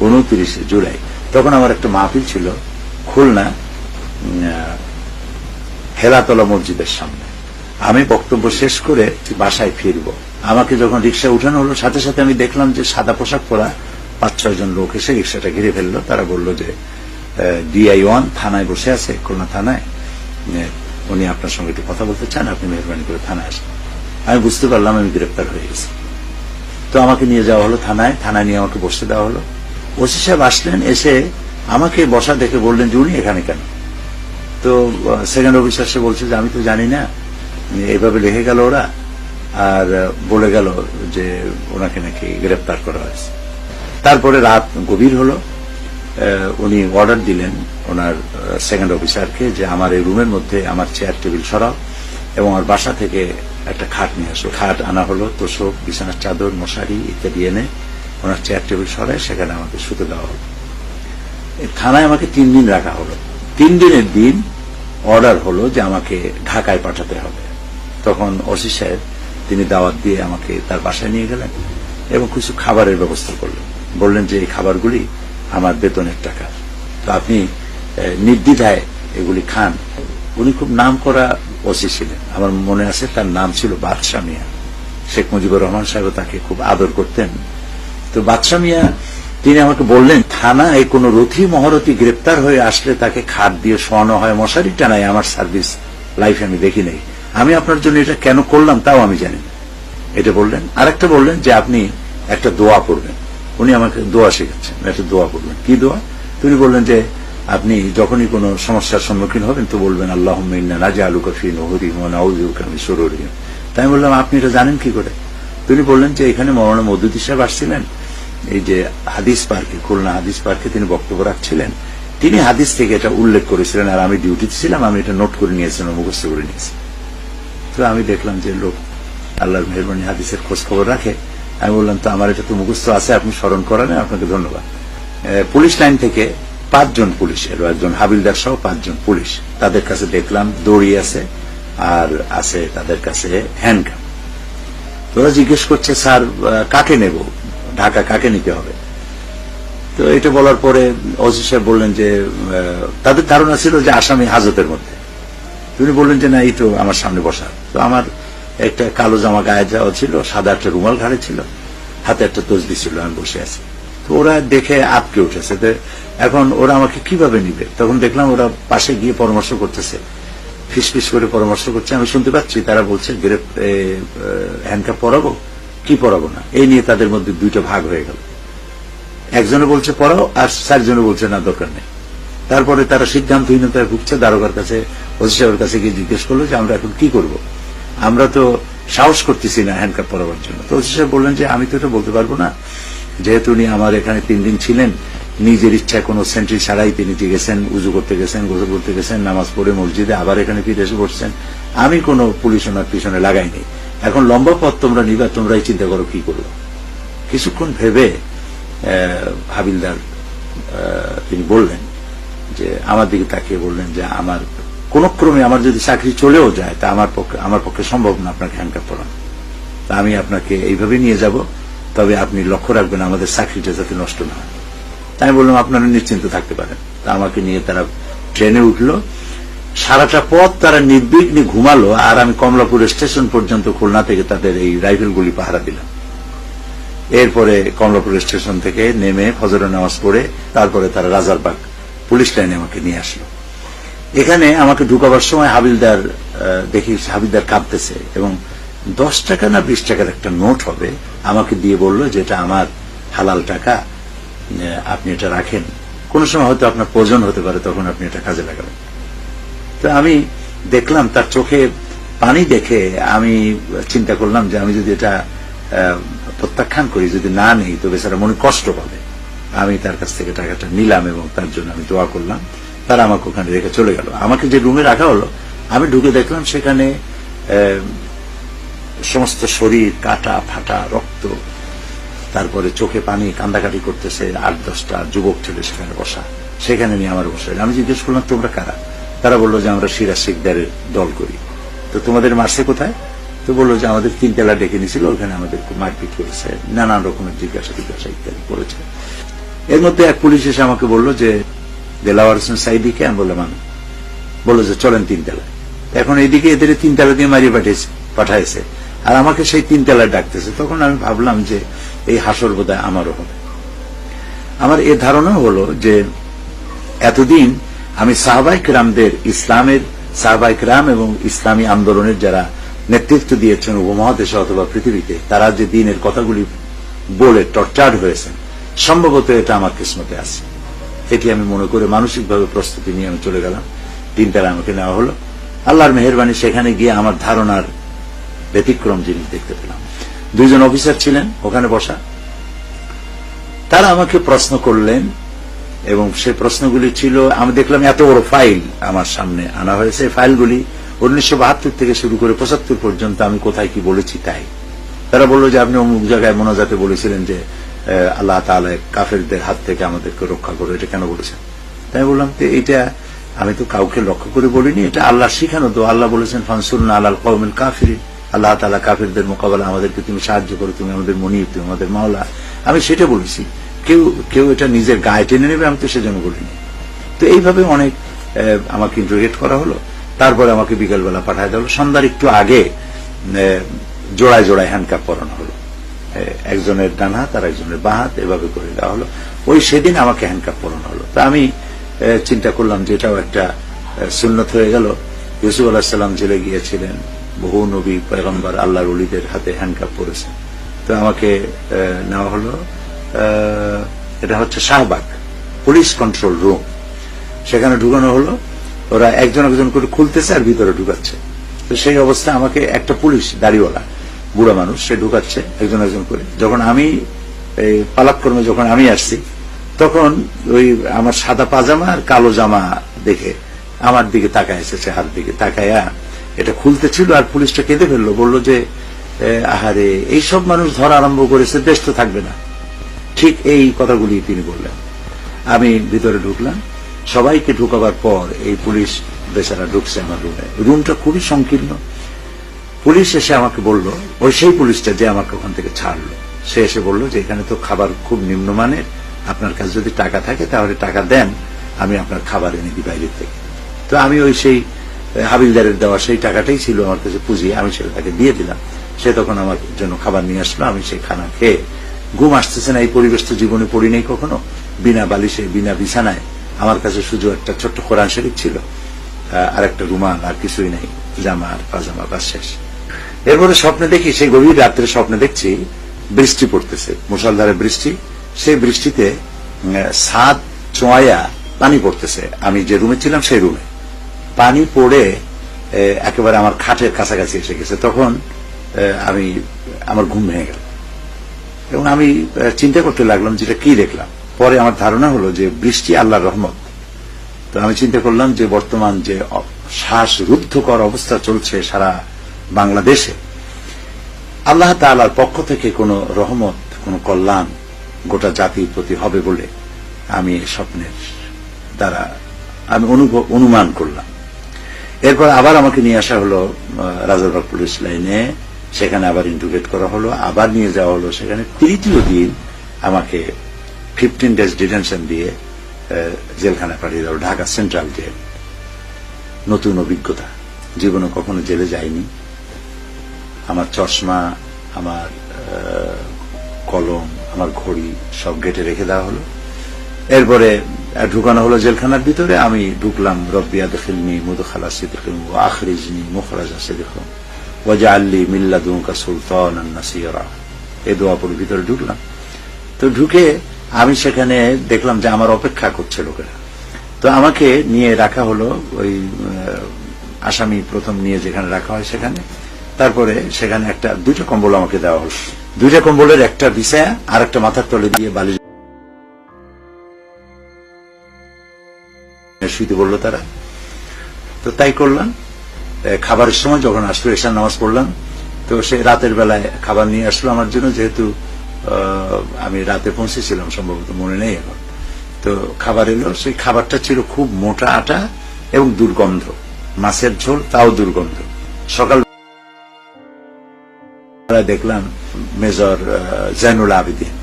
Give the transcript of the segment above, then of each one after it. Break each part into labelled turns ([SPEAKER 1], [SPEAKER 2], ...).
[SPEAKER 1] 29 জুলাই। তখন আমার একটা মাহফিল ছিল খুলনা হেলাতলা মসজিদের সামনে। আমি বক্তব্য শেষ করে বাসায় ফিরবো, আমাকে যখন রিক্সা উঠানো হলো সাথে সাথে আমি দেখলাম যে সাদা পোশাক পরা 5-6 জন লোক এসে রিক্সাটা ঘিরে ফেললো। তারা বলল যে DI-1 থানায় বসে আছে, খুলনা থানায়, উনি আপনার সঙ্গে একটু কথা বলতে চান, আপনি মেহরবানি করে থানায় আসেন। আমি বুঝতে পারলাম আমি গ্রেপ্তার হয়ে গেছি। তো আমাকে নিয়ে যাওয়া হলো থানায়, থানায় নিয়ে আমাকে বসতে দেওয়া হলো। ওসি সাহেব আসলেন, এসে আমাকে বসা দেখে বললেন যে উনি এখানে কেন। তো সেকেন্ড অফিসার সে বলছে যে আমি তো জানি না, এইভাবে লিখে গেল ওরা, আর বলে গেল যে ওনাকে নাকি গ্রেপ্তার করা হয়েছে। তারপরে রাত গভীর হলো, উনি অর্ডার দিলেন ওনার সেকেন্ড অফিসারকে যে আমার এই রুমের মধ্যে আমার চেয়ার টেবিল সরাও এবং আমার বাসা থেকে একটা খাট নিয়ে আসো। খাট আনা হলো, তোষক, বিছানার চাদর, মশারি ইত্যাদি এনে ওনার চেয়ার টেবিল সরায় সেখানে আমাকে শুতে দেওয়া হলো। থানায় আমাকে 3 দিন রাখা হলো। 3 দিনের দিন অর্ডার হলো যে আমাকে ঢাকায় পাঠাতে হবে। তখন ওসি সাহেব তিনি দাওয়াত দিয়ে আমাকে তার বাসায় নিয়ে গেলেন এবং কিছু খাবারের ব্যবস্থা করলেন। বললেন যে এই খাবারগুলি আমার বেতনের টাকা, তো আপনি নির্দ্বিধায় এগুলি খান। উনি খুব নাম করা ওসি ছিলেন, আমার মনে আছে তার নাম ছিল বাদশা মিয়া। শেখ মুজিবুর রহমান সাহেব তাকে খুব আদর করতেন। তো বাদশা মিয়া তিনি আমাকে বললেন, থানায় কোন রথী মহারথী গ্রেপ্তার হয়ে আসলে তাকে খাট দিয়ে শোয়ানো হয়, মশারি টানায়, আমার সার্ভিস লাইফে আমি দেখি নাই। আমি আপনার জন্য এটা কেন করলাম তাও আমি জানি না, এটা বললেন। আরেকটা বললেন যে আপনি একটা দোয়া পড়বেন। উনি আমাকে দোয়া শেখাচ্ছেন, একটা দোয়া পড়বেন। কি দোয়া? তিনি বললেন যে আপনি যখনই কোনো সমস্যার সম্মুখীন হবেন তো বলবেন আল্লাহুম্মা ইন্না নাজআলুকা ফি নুহুরিহিম ওয়া নাউযুবিকা মিন শুরুরিহিম। তাই আমি বললাম আপনি এটা জানেন কি করে? তিনি বললেন যে এখানে মওলানা মওদুদী সাহেব আসছিলেন, এই যে হাদিস পার্কে, খুলনা হাদিস পার্কে তিনি বক্তব্য রাখছিলেন, তিনি হাদিস থেকে এটা উল্লেখ করেছিলেন, আর আমি ডিউটিতে ছিলাম, আমি এটা নোট করে নিয়েছিলাম, মুখস্থ করে নিয়েছি। তো আমি দেখলাম যে লোক আল্লাহর মেহেরবানি হাদিসের খোঁজ খবর রাখে। আমি বললাম তো আমার এটা তো মুখস্থ আছে, আপনি স্মরণ করেন, আপনাকে ধন্যবাদ। পুলিশ লাইন থেকে 5 জন পুলিশ এলো, একজন হাবিলদার সহ 5 জন পুলিশ। তাদের কাছে দেখলাম দড়ি আছে আর আছে তাদের কাছে হ্যান্ডকাপ। তোরা জিজ্ঞেস করছে স্যার কাকে নেব, ঢাকা কাকে নিতে হবে? তো এটা বলার পরে ওসি সাহেব বললেন যে তাদের ধারণা ছিল যে আসামি হাজতের মধ্যে। তিনি বললেন যে না, এই তো আমার সামনে বসা। তো আমার একটা কালো জামা গায়ে যাওয়া ছিল, সাদা একটা রুমাল ঘাড়ে ছিল, হাতে একটা তসবি ছিল, আমি বসে আছি। তো ওরা দেখে আটকে উঠেছে। এখন ওরা আমাকে কিভাবে নিবে? তখন দেখলাম ওরা পাশে গিয়ে পরামর্শ করতেছে, ফিসফিস করে পরামর্শ করছে, আমি শুনতে পাচ্ছি। তারা বলছে হ্যান্ডকাপ পরাবো কি পরাবো না, এই নিয়ে তাদের মধ্যে 2টা ভাগ হয়ে গেল। একজনে বলছে পড়াও, আর 4 জনে বলছে না দরকার নেই। তারপরে তারা সিদ্ধান্তহীনতায় ভুগছে। দারোগার কাছে, ওসি সাহেবের কাছে গিয়ে জিজ্ঞেস করলো যে আমরা এখন কি করব, আমরা তো সাহস করতেছি না হ্যান্ডকাপ পরাবার জন্য। তো ওসি সাহেব বললেন যে আমি তো এটা বলতে পারবো না, যেহেতু উনি আমার এখানে 3 দিন ছিলেন, নিজের ইচ্ছায় কোনো সেন্ট্রি ছাড়াই তিনি গেছেন, উজু করতে গেছেন, গোসল করতে গেছেন, নামাজ পড়ে মসজিদে আবার এখানে ফিরে এসে বসছেন। আমি কোনো পুলিশ ওনার পিছনে লাগাইনি। এখন লম্বা পথ তোমরা নিবা, তোমরাই চিন্তা করো কি করলো। কিছুক্ষণ ভেবে হাবিলদার তিনি বললেন যে আমার দিকে তাকিয়ে বললেন যে আমার কোন ক্রমে আমার যদি চাকরি চলেও যায় তা আমার পক্ষে সম্ভব না আপনাকে হ্যান্ডকাপ পরানো। তা আমি আপনাকে এইভাবে নিয়ে যাব, তবে আপনি লক্ষ্য রাখবেন আমাদের চাকরিটা যাতে নষ্ট না হয়। তাই বললাম আপনারা নিশ্চিন্ত থাকতে পারেন। তা আমাকে নিয়ে তারা ট্রেনে উঠলো। সারাটা পথ তারা নির্বিঘ্নে ঘুমালো, আর আমি কমলাপুর স্টেশন পর্যন্ত খুলনা থেকে তাদের এই রাইফেলগুলি পাহারা দিলাম। এরপরে কমলাপুর স্টেশন থেকে নেমে ফজরের নামাজ পড়ে তারপরে তারা রাজারবাগ পুলিশ লাইনে আমাকে নিয়ে আসলো। এখানে আমাকে ঢুকাবার সময় হাবিলদার দেখি, হাবিলদার কাঁপতেছে এবং 10 টাকা না 20 টাকার একটা নোট হবে আমাকে দিয়ে বলল যে এটা আমার হালাল টাকা, আপনি এটা রাখেন, কোন সময় হয়তো আপনার প্রয়োজন হতে পারে, তখন আপনি এটা কাজে লাগাবেন। তো আমি দেখলাম তার চোখে পানি দেখে আমি চিন্তা করলাম যে আমি যদি এটা প্রত্যাখ্যান করি, যদি না নেই তো বেচারা মনে কষ্ট পাবে। আমি তার কাছ থেকে টাকাটা নিলাম এবং তার জন্য আমি দোয়া করলাম। তারা আমাকে ওখানে রেখে চলে গেল। আমাকে যে রুমে রাখা হলো, আমি ঢুকে দেখলাম সেখানে সমস্ত শরীর কাটা ফাটা, রক্ত, তারপরে চোখে পানি, কান্দাকাটি করতেছে 8-10টা যুবক ছেলে সেখানে বসা। সেখানে নিয়ে আমার বসে। আমি জিজ্ঞেস করলাম তোমরা কারা? তারা বললো যে আমরা সিরাজ শিকদারের দল করি। তো তোমাদের মারছে কোথায়? তো বললো যে আমাদের 3 তলা ডেকে নিয়েছিল, ওখানে আমাদের মারপিট করেছে, নানান রকমের জিজ্ঞাসা ইত্যাদি করেছে। এর মধ্যে এক পুলিশ এসে আমাকে বলল যে দেলাওয়ার হোসেন সাইদিকে, আমি বললাম আমি, বললো যে চলেন 3 তলায়। এখন এইদিকে এদের 3 তলা দিয়ে মারিয়ে পাঠাইছে, আর আমাকে সেই 3 তলায় ডাকতেছে। তখন আমি ভাবলাম যে এই হাসর বোধহয় আমারও হবে। আমার এ ধারণা হলো যে এতদিন আমি সাহাবায়ে কেরামদের, ইসলামের সাহাবায়ে কেরাম এবং ইসলামী আন্দোলনের যারা নেতৃত্ব দিয়েছেন উপমহাদেশে অথবা পৃথিবীতে, তারা যে দিনের কথাগুলি বলে টর্চার্ড হয়েছেন, সম্ভবত এটা আমার কিসমতে আছে। এটি আমি মনে করে মানসিকভাবে প্রস্তুতি নিয়ে আমি চলে গেলাম। 3 তলায় আমাকে নেওয়া হলো। আল্লাহর মেহেরবানি, সেখানে গিয়ে আমার ধারণার ব্যতিক্রম জিনিস দেখতে পেলাম। 2 জন অফিসার ছিলেন ওখানে বসা। তারা আমাকে প্রশ্ন করলেন এবং সেই প্রশ্নগুলি ছিল, আমি দেখলাম এত বড় ফাইল আমার সামনে আনা হয়েছে। ফাইলগুলি 1972 থেকে শুরু করে 75 পর্যন্ত আমি কোথায় কি বলেছি তাই। তারা বলল যে আপনি অমুক জায়গায় মোনাজাতে বলেছিলেন যে আল্লাহ তাআলা কাফেরদের হাত থেকে আমাদেরকে রক্ষা করো, এটা কেন বলেছেন? তাই বললাম যে এটা আমি তো কাউকে লক্ষ্য করে বলিনি, এটা আল্লাহ শিখানো। তো আল্লাহ বলেছেন ফানসুরনা আলাল কওমিল কাফিরিন, আল্লাহ তাআলা কাফেরদের মোকাবেলা আমাদেরকে তুমি সাহায্য করো, তুমি আমাদের মুনিব, তুমি আমাদের মাওলা। আমি সেটা বলেছি। কেউ এটা নিজের গায়ে টেনে নেবে আমি তো সেজন্য বলিনি। তো এইভাবে অনেক আমাকে ইন্টারোগেট করা হলো। তারপরে আমাকে বিকেলবেলা পাঠায় দেওয়া হলো। সন্ধ্যার একটু আগে জোড়ায় জোড়ায় হ্যান্ডকাপ পরানো হলো, একজনের ডান হাত আর একজনের বাঁ হাত, এভাবে করে দেওয়া হলো। ওই সেদিন আমাকে হ্যান্ডকাপ পরানো হলো। তা আমি চিন্তা করলাম যে এটাও একটা সুন্নত হয়ে গেল। ইউসুফ আলাইহিস সালাম জেলে গিয়েছিলেন, বহু নবী পয়গম্বর আল্লাহর ওলিদের হাতে হ্যান্ডকাপ পরেছে। তো আমাকে নেওয়া হলো, এটা হচ্ছে শাহবাগ পুলিশ কন্ট্রোল রুম, সেখানে ঢুকানো হলো। ওরা একজন একজন করে খুলতেছে আর ভিতরে ঢুকাচ্ছে। তো সেই অবস্থায় আমাকে একটা পুলিশ দাড়িওয়ালা বুড়া মানুষ, সে ঢুকাচ্ছে একজন একজন করে। যখন আমি পালাক্রমে যখন আমি আসছি, তখন ওই আমার সাদা পাজামা আর কালো জামা দেখে আমার দিকে তাকায় এসেছে, হাত দিকে তাকায়া এটা খুলতে ছিল। আর পুলিশটা কেঁদে ফেললো, বললো যে আহারে এইসব মানুষ ধরা আরম্ভ করেছে, দেশ তো থাকবে না। ঠিক এই কথাগুলি তিনি বললেন। আমি ভিতরে ঢুকলাম। সবাইকে ঢুকাবার পর এই পুলিশ বেচারা ঢুকছে আমার রুমে। রুমটা খুবই সংকীর্ণ। পুলিশ এসে আমাকে বলল, ওই সেই পুলিশটা যে আমাকে ওখান থেকে ছাড়লো, সে এসে বলল যে এখানে তো খাবার খুব নিম্নমানের, আপনার কাছে যদি টাকা থাকে তাহলে টাকা দেন, আমি আপনার খাবার এনে দিই বাইরের থেকে। তো আমি ওই সেই হাবিলদারের দেওয়া সেই টাকাটাই ছিল আমার কাছে পুঁজি, আমি সেটা তাকে দিয়ে দিলাম। সে তখন আমার জন্য খাবার নিয়ে আসলো। আমি সেই খানা খেয়ে, ঘুম আসতেছে না, এই পরিবেশ তো জীবনে পড়ি নাই কখনো, বিনা বালিশে বিনা বিছানায়। আমার কাছে শুধু একটা ছোট্ট কোরআন শরীফ ছিল আর একটা রুমাল, আর কিছুই নাই, জামা আর পাজামা, বাস শেষ। এরপরে স্বপ্নে দেখি, সেই গভীর রাত্রে স্বপ্নে দেখছি বৃষ্টি পড়তেছে, মুষলধারে বৃষ্টি। সেই বৃষ্টিতে ছাদ চোঁয়া পানি পড়তেছে। আমি যে রুমে ছিলাম সেই রুমে পানি পড়ে একেবারে আমার খাটের কাছাকাছি এসে গেছে। তখন আমার ঘুম ভেঙে গেল এবং আমি চিন্তা করতে লাগলাম যেটা কি দেখলাম। পরে আমার ধারণা হলো যে বৃষ্টি আল্লাহর রহমত। তো আমি চিন্তা করলাম যে বর্তমান যে শ্বাসরুদ্ধকর অবস্থা চলছে সারা বাংলাদেশে, আল্লাহ তাআলার পক্ষ থেকে কোন রহমত, কোন কল্যাণ গোটা জাতির প্রতি হবে বলে আমি স্বপ্নের দ্বারা আমি অনুমান করলাম। এরপর আবার আমাকে নিয়ে আসা হলো রাজারবাগ পুলিশ লাইনে, সেখানে আবার ইন্টারোগেট করা হলো, আবার নিয়ে যাওয়া হলো সেখানে। তৃতীয় দিন আমাকে 15 days ডিটেনশন দিয়ে জেলখানায় পাঠিয়ে দেওয়া, ঢাকা সেন্ট্রাল জেল। নতুন অভিজ্ঞতা, জীবনে কখনো জেলে যাইনি। আমার চশমা, আমার কলম, আমার ঘড়ি সব গেটে রেখে দেওয়া হলো। এরপরে ঢুকানো হলো জেলখানার ভিতরে। আমি ঢুকলাম, রব্বি আদখিলনি মুদখালা সিদকিন ওয়া আখরিজনি মুখরাজা সিদকিন ওয়াজআলনি মিন লাদুনকা সুলতানান নাসীরা, এই দোয়া পড়ে ভিতরে ঢুকলাম। তো ঢুকে আমি সেখানে দেখলাম যে আমার অপেক্ষা করছে লোকেরা। তো আমাকে নিয়ে রাখা হলো ওই আসামি প্রথম নিয়ে যেখানে রাখা হয় সেখানে। তারপরে সেখানে দুইটা কম্বল আমাকে দেওয়া হলো। দুইটা কম্বলের একটা বিছায়া আর একটা মাথার তলে দিয়ে বালিশ শুইতে বললো তারা। তো তাই করলাম। খাবারের সময় যখন আসলো, এশার নামাজ পড়লাম। তো সে রাতের বেলায় খাবার নিয়ে আসলো আমার জন্য, যেহেতু আমি রাতে পৌঁছেছিলাম, সম্ভবত মনে নেই এখন। তো খাবার এলো, সেই খাবারটা ছিল খুব মোটা আটা এবং দুর্গন্ধ, মাছের ঝোল, তাও দুর্গন্ধ। সকাল দেখলাম মেজর জাইনুল আবেদিন,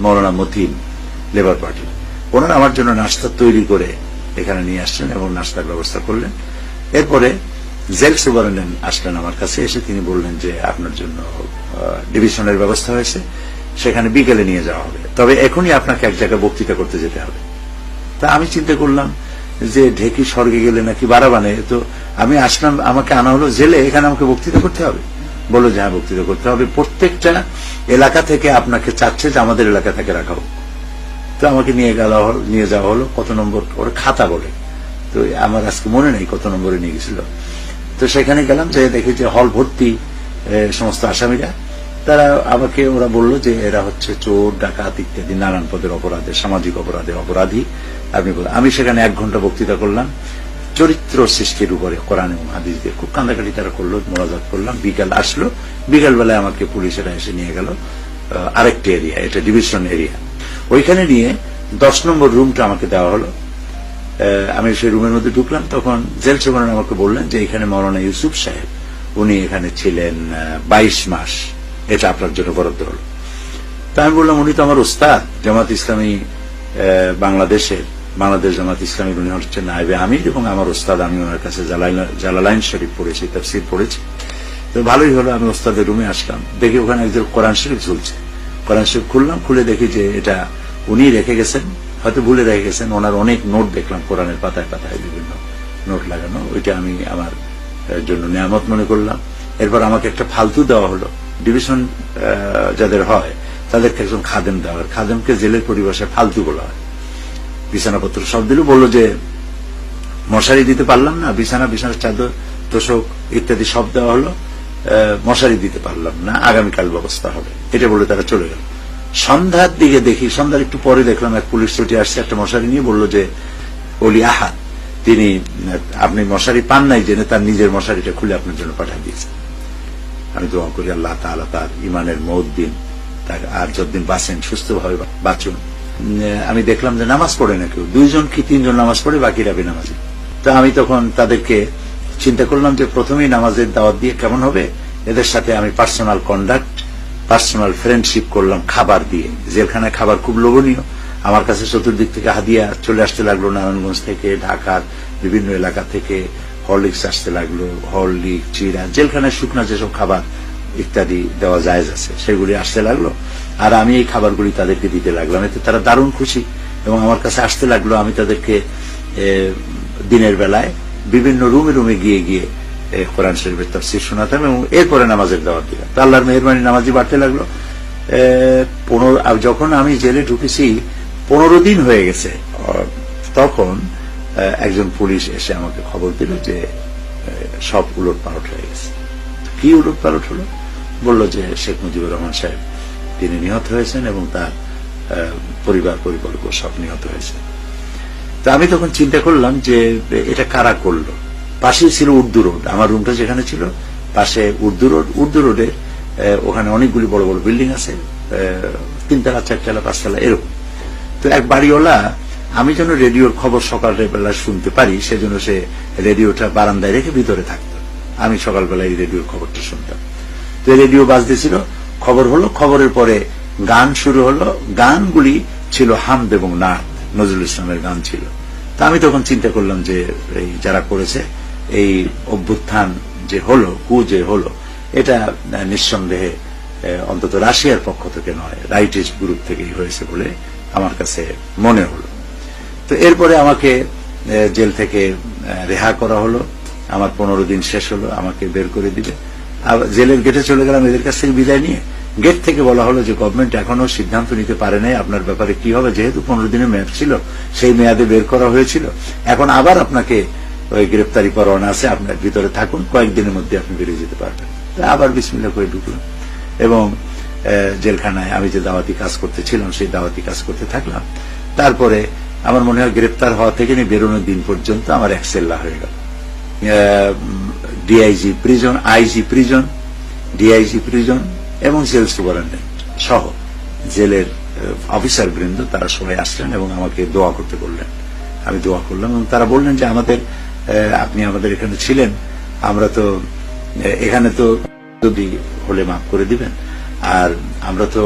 [SPEAKER 1] মৌলানা মতিন, লেবার পার্টি। ওনারা আমার জন্য নাস্তা তৈরি করে এখানে নিয়ে আসছেন এবং নাস্তার ব্যবস্থা করলেন। এরপরে জেল সুপারিনটেন্ডেন্ট আসলেন আমার কাছে, এসে তিনি বললেন যে আপনার জন্য ডিভিশনের ব্যবস্থা হয়েছে, সেখানে বিকেলে নিয়ে যাওয়া হবে, তবে এখনই আপনাকে এক জায়গায় বক্তৃতা করতে যেতে হবে। তা আমি চিন্তা করলাম যে ঢেকি স্বর্গে গেলে নাকি বাড়াবানে, তো আমি আসলাম, আমাকে আনা হলো জেলে, এখানে আমাকে বক্তৃতা করতে হবে। বললো যে হ্যাঁ বক্তৃতা করতে হবে, প্রত্যেকটা এলাকা থেকে আপনাকে চাচ্ছে যে আমাদের এলাকা থেকে রাখা হোক। তো আমাকে নিয়ে যাওয়া হলো কত নম্বর ওরা খাতা বলে, তো আমার আজকে মনে নেই কত নম্বরে নিয়ে গেছিল। তো সেখানে গেলাম, যে দেখি যে হল ভর্তি সমস্ত আসামিরা। তারা আমাকে ওরা বলল যে এরা হচ্ছে চোর, ডাকাত ইত্যাদি নানান পদের অপরাধে, সামাজিক অপরাধের অপরাধী। আমি সেখানে 1 ঘন্টা বক্তৃতা করলাম চরিত্র সৃষ্টির উপরে, কোরআন এবং হাদিস দিয়ে। খুব কান্দাকাটি তারা করলো, মোনাজাত করলাম। বিকাল আসলো, বিকাল বেলায় আমাকে পুলিশেরা এসে নিয়ে গেল আরেকটা এরিয়া, এটা ডিভিশন এরিয়া। ওইখানে নিয়ে 10 নম্বর রুমটা আমাকে দেওয়া হলো। আমি সেই রুমের মধ্যে ঢুকলাম, তখন জেল সুপারিনটেন্ডেন্ট আমাকে বললেন যে এখানে মাওলানা ইউসুফ সাহেব, উনি এখানে ছিলেন 22 মাস, এটা আপনার জন্য বরাদ্দ হলো। তা আমি বললাম উনি তো আমার উস্তাদ, জামাত ইসলামী বাংলাদেশ জামাত ইসলামীর, উনি হচ্ছেন নায়েবে আমির এবং আমার উস্তাদ। আমি ওনার কাছে জালালাইন শরীফ পড়েছি, তাফসীর পড়েছি। তো ভালোই হলো, আমি উস্তাদের রুমে আসলাম, দেখি ওখানে একজন কোরআন শরীফ ঝুলছে। কোরআন শরীফ খুললাম, খুলে দেখি যে এটা উনি রেখে গেছেন, হয়তো ভুলে রেখে গেছেন। ওনার অনেক নোট দেখলাম, কোরআনের পাতায় পাতায় বিভিন্ন নোট লাগানো, ওইটা আমি আমার জন্য নিয়ামত মনে করলাম। এরপর আমাকে একটা ফালতু দেওয়া হলো, ডিভিশন যাদের হয় তাদেরকে একজন খাদেম দেওয়া হয়। খাদেমকে জেলের পরিভাষায় ফালতু বলা হয়। বিছানাপত্র সব দিল, বললো যে মশারি দিতে পারলাম না, বিছানার চাদর, তোষক ইত্যাদি সব দেওয়া হলো, মশারি দিতে পারলাম না, আগামীকাল ব্যবস্থা হবে, এটা বলে তারা চলে গেল। সন্ধ্যার দিকে দেখি, সন্ধ্যার একটু পরে দেখলাম এক পুলিশ ছুটি আসছে একটা মশারি নিয়ে, বললো যে অলি আহাদ, তিনি আপনি মশারি পান নাই জেনে তার নিজের মশারিটা খুলে আপনার জন্য পাঠিয়ে দিয়েছে। আমি দোয়া করি আল্লাহ তাআলা তার ইমানের মওত দিন, তার আর যতদিন বাঁচেন সুস্থভাবে বাঁচুন। আমি দেখলাম যে নামাজ পড়ে না কেউ, 2 জন কি 3 জন নামাজ পড়ে, বাকিরা বেনামাজি। তো আমি তখন তাদেরকে চিন্তা করলাম যে প্রথমেই নামাজের দাওয়াত দিয়ে কেমন হবে, এদের সাথে আমি পার্সোনাল কন্ডাক্ট, পার্সোনাল ফ্রেন্ডশিপ করলাম খাবার দিয়ে। জেলখানায় খাবার খুব লোভনীয়, আমার কাছে চতুর্দিক থেকে হাদিয়া চলে আসতে লাগলো, নারায়ণগঞ্জ থেকে, ঢাকার বিভিন্ন এলাকা থেকে হরলিক্স আসতে লাগলো, হরলিক্স, চিরা, জেলখানায় শুকনা যেসব খাবার ইত্যাদি দেওয়া জায়েজ আছে সেগুলি আসতে লাগলো। আর আমি এই খাবারগুলি তাদেরকে দিতে লাগলাম, এতে তারা দারুণ খুশি এবং আমার কাছে আসতে লাগলো। আমি তাদেরকে দিনের বেলায় বিভিন্ন রুমে গিয়ে কোরআন শরীফের তাফসীর শোনাতাম এবং এরপরে নামাজের দাওয়াত দিলাম। আল্লাহর মেহেরবানি নামাজি বাড়তে লাগলো। যখন আমি জেলে ঢুকেছি 15 দিন হয়ে গেছে, তখন একজন পুলিশ এসে আমাকে খবর দিল যে সব উলট পালট হয়ে গেছে। কি উলট পালট হলো? বলল যে শেখ মুজিবুর রহমান সাহেব তিনি নিহত হয়েছেন এবং তার পরিবারবর্গ সব নিহত হয়েছে। তো আমি তখন চিন্তা করলাম যে এটা কারা করলো। পাশেই ছিল উর্দু রোড, আমার রুমটা যেখানে ছিল পাশে উর্দু রোডে ওখানে অনেকগুলি বড় বড় বিল্ডিং আছে, 3 তলা 4 তলা 5 তলা এরকম। তো এক বাড়িওয়ালা, আমি যেন রেডিওর খবর সকালবেলা শুনতে পারি সেজন্য সে রেডিওটা বারান্দায় রেখে ভিতরে থাকতো, আমি সকালবেলায় রেডিওর খবরটা শুনতাম। তো রেডিও বাজতেছিল, খবর হলো, খবরের পরে গান শুরু হলো। গানগুলি ছিল হামদ এবং নাত, নজরুল ইসলামের গান ছিল। তা আমি তখন চিন্তা করলাম যে এই যারা করেছে এই অভ্যুত্থান যে হলো, যে হলো, এটা নিঃসন্দেহে অন্তত রাশিয়ার পক্ষ থেকে নয়, রাইটিস্ট গ্রুপ থেকেই হয়েছে বলে আমার কাছে মনে হলো। তো এরপরে আমাকে জেল থেকে রেহা করা হলো, আমার 15 দিন শেষ হলো, আমাকে বের করে দিবে। জেলের গেটে চলে গেলাম এদের কাছ থেকে বিদায় নিয়ে। গেট থেকে বলা হলো যে গভর্নমেন্ট এখনো সিদ্ধান্ত নিতে পারে নাই আপনার ব্যাপারে কি হবে, যেহেতু 15 দিনের মেয়াদ ছিল, সেই মেয়াদে বের করা হয়েছিল, এখন আবার আপনাকে ওই গ্রেপ্তারি পরোয়ানা আছে, আপনার ভিতরে থাকুন, কয়েকদিনের মধ্যে আপনি বেরিয়ে যেতে পারবেন। আবার বিসমিল্লাহ করে ঢুকলাম এবং জেলখানায় আমি যে দাওয়াতি কাজ করতেছিলাম সেই দাওয়াতি কাজ করতে থাকলাম। তারপরে আমার মনে হয় গ্রেপ্তার হওয়া থেকে নিয়ে বেরোনোর দিন পর্যন্ত আমার এক সেল্লা হয়ে গেল। DIG prison, IG prison, DIG prison এবং জেল সুপারিনটেন্ডেন্ট সহ জেলের অফিসার বৃন্দ তারা সবাই আসলেন এবং আমাকে দোয়া করতে বললেন। আমি দোয়া করলাম এবং তারা বললেন যে আপনি আমাদের এখানে ছিলেন, আমরা তো এখানে তো যদি হলে মাফ করে দিবেন, আর আমরা তো